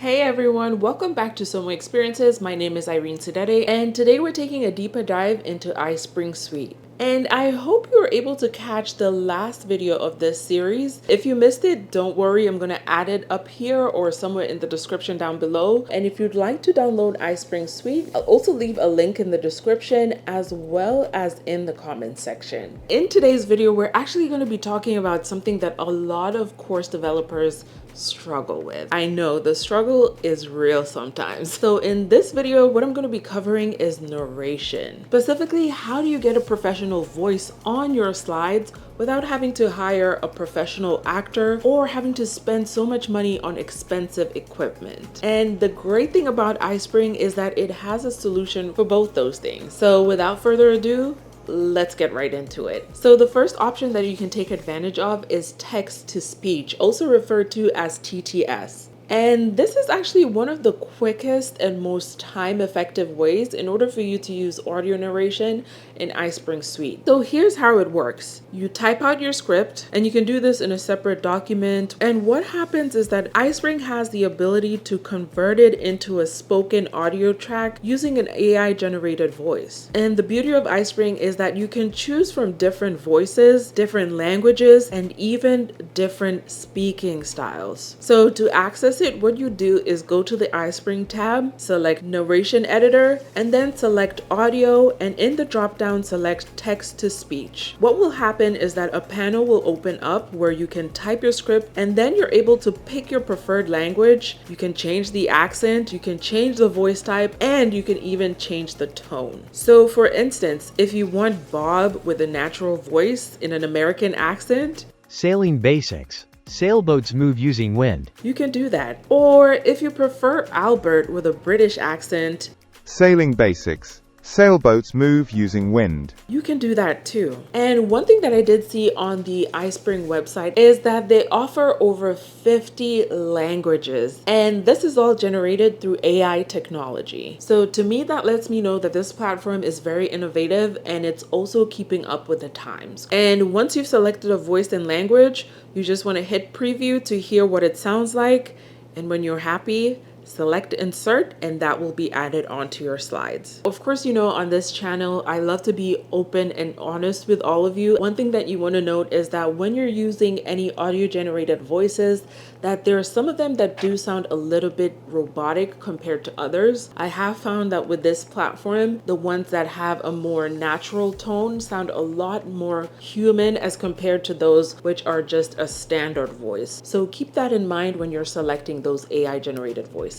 Hey everyone, welcome back to So Many Experiences. My name is Irene Sidere, and today we're taking a deeper dive into iSpring Suite. And I hope you were able to catch the last video of this series. If you missed it, don't worry, I'm going to add it up here or somewhere in the description down below. And if you'd like to download iSpring Suite, I'll also leave a link in the description as well as in the comments section. In today's video, we're actually going to be talking about something that a lot of course developers struggle with. I know the struggle is real sometimes. So in this video, what I'm going to be covering is narration. Specifically, how do you get a professional voice on your slides without having to hire a professional actor or having to spend so much money on expensive equipment. And the great thing about iSpring is that it has a solution for both those things. So without further ado, let's get right into it. So the first option that you can take advantage of is text to speech, also referred to as TTS. And this is actually one of the quickest and most time-effective ways in order for you to use audio narration in iSpring Suite. So here's how it works. You type out your script, and you can do this in a separate document. And what happens is that iSpring has the ability to convert it into a spoken audio track using an AI-generated voice. And the beauty of iSpring is that you can choose from different voices, different languages, and even different speaking styles. So to access it, what you do is go to the iSpring tab, select Narration Editor, and then select Audio, and in the drop-down select Text to Speech. What will happen is that a panel will open up where you can type your script, and then you're able to pick your preferred language. You can change the accent, you can change the voice type, and you can even change the tone. So for instance, if you want Bob with a natural voice in an American accent, Sailing basics. Sailboats move using wind. you can do that. Or if you prefer Albert with a British accent, Sailing basics. Sailboats move using wind. you can do that too. And one thing that I did see on the iSpring website is that they offer over 50 languages, and this is all generated through AI technology. So to me, that lets me know that this platform is very innovative and it's also keeping up with the times. And once you've selected a voice and language, you just want to hit preview to hear what it sounds like. And when you're happy, select insert, and that will be added onto your slides. Of course, you know, on this channel, I love to be open and honest with all of you. One thing that you want to note is that when you're using any audio generated voices, that there are some of them that do sound a little bit robotic compared to others. I have found that with this platform, the ones that have a more natural tone sound a lot more human as compared to those which are just a standard voice. So keep that in mind when you're selecting those AI generated voices.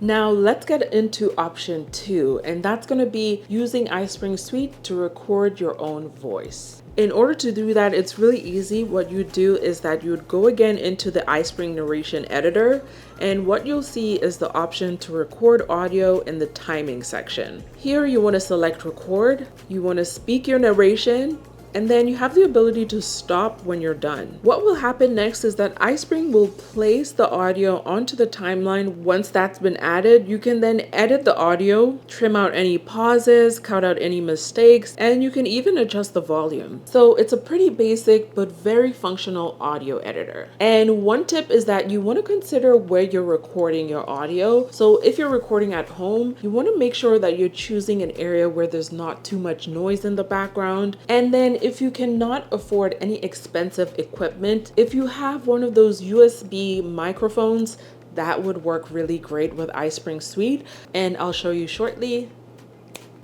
Now let's get into option 2, and that's going to be using iSpring Suite to record your own voice. In order to do that, it's really easy. What you do is that you would go again into the iSpring Narration Editor, and what you'll see is the option to record audio in the timing section. Here you want to select record, you want to speak your narration, and then you have the ability to stop when you're done. What will happen next is that iSpring will place the audio onto the timeline. Once that's been added, you can then edit the audio, trim out any pauses, cut out any mistakes, and you can even adjust the volume. So it's a pretty basic but very functional audio editor. And one tip is that you want to consider where you're recording your audio. So if you're recording at home, you want to make sure that you're choosing an area where there's not too much noise in the background. And then if you cannot afford any expensive equipment, if you have one of those USB microphones, that would work really great with iSpring Suite, and I'll show you shortly.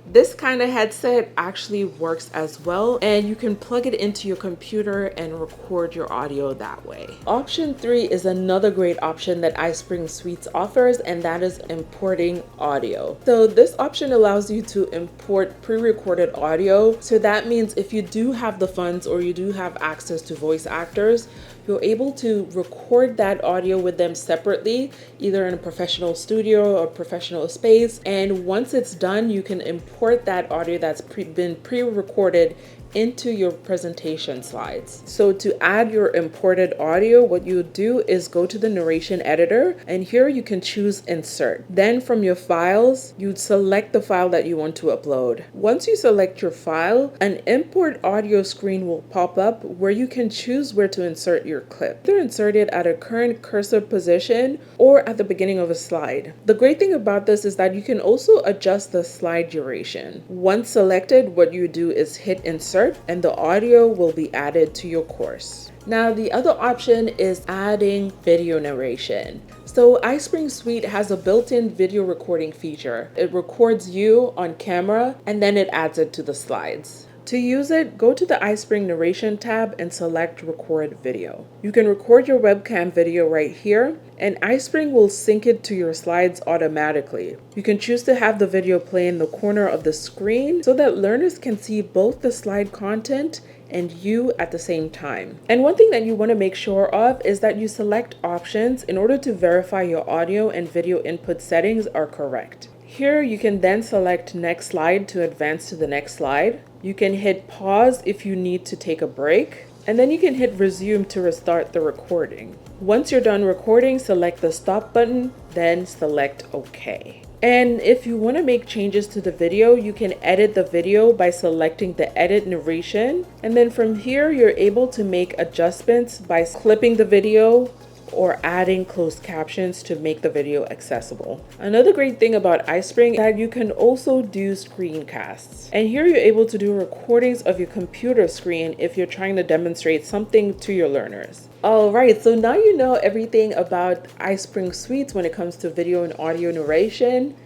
This kind of headset actually works as well, and you can plug it into your computer and record your audio that way. Option 3 is another great option that iSpring Suite offers, and that is importing audio. So this option allows you to import pre-recorded audio. So that means if you do have the funds or you do have access to voice actors, you're able to record that audio with them separately, either in a professional studio or professional space. And once it's done, you can import that audio that's been pre-recorded into your presentation slides. So to add your imported audio, what you do is go to the narration editor, and here you can choose insert. Then from your files, you'd select the file that you want to upload. Once you select your file, an import audio screen will pop up where you can choose where to insert your clip. Either insert it at a current cursor position or at the beginning of a slide. The great thing about this is that you can also adjust the slide duration. Once selected, what you do is hit insert and the audio will be added to your course. Now, the other option is adding video narration. So iSpring Suite has a built-in video recording feature. It records you on camera and then it adds it to the slides. To use it, go to the iSpring Narration tab and select Record Video. You can record your webcam video right here, and iSpring will sync it to your slides automatically. You can choose to have the video play in the corner of the screen so that learners can see both the slide content and you at the same time. And one thing that you want to make sure of is that you select options in order to verify your audio and video input settings are correct. Here you can then select next slide to advance to the next slide. You can hit pause if you need to take a break, and then you can hit resume to restart the recording. Once you're done recording, select the stop button, then select OK. And if you want to make changes to the video, you can edit the video by selecting the edit narration. And then from here, you're able to make adjustments by clipping the video or adding closed captions to make the video accessible. Another great thing about iSpring is that you can also do screencasts. And here you're able to do recordings of your computer screen if you're trying to demonstrate something to your learners. All right, so now you know everything about iSpring Suites when it comes to video and audio narration.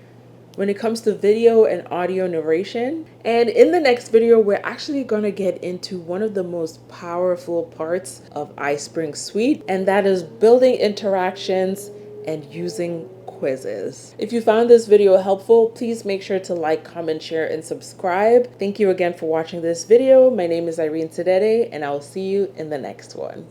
When it comes to video and audio narration. And in the next video, we're actually gonna get into one of the most powerful parts of iSpring Suite, and that is building interactions and using quizzes. If you found this video helpful, please make sure to like, comment, share, and subscribe. Thank you again for watching this video. My name is Irene Sedede, and I will see you in the next one.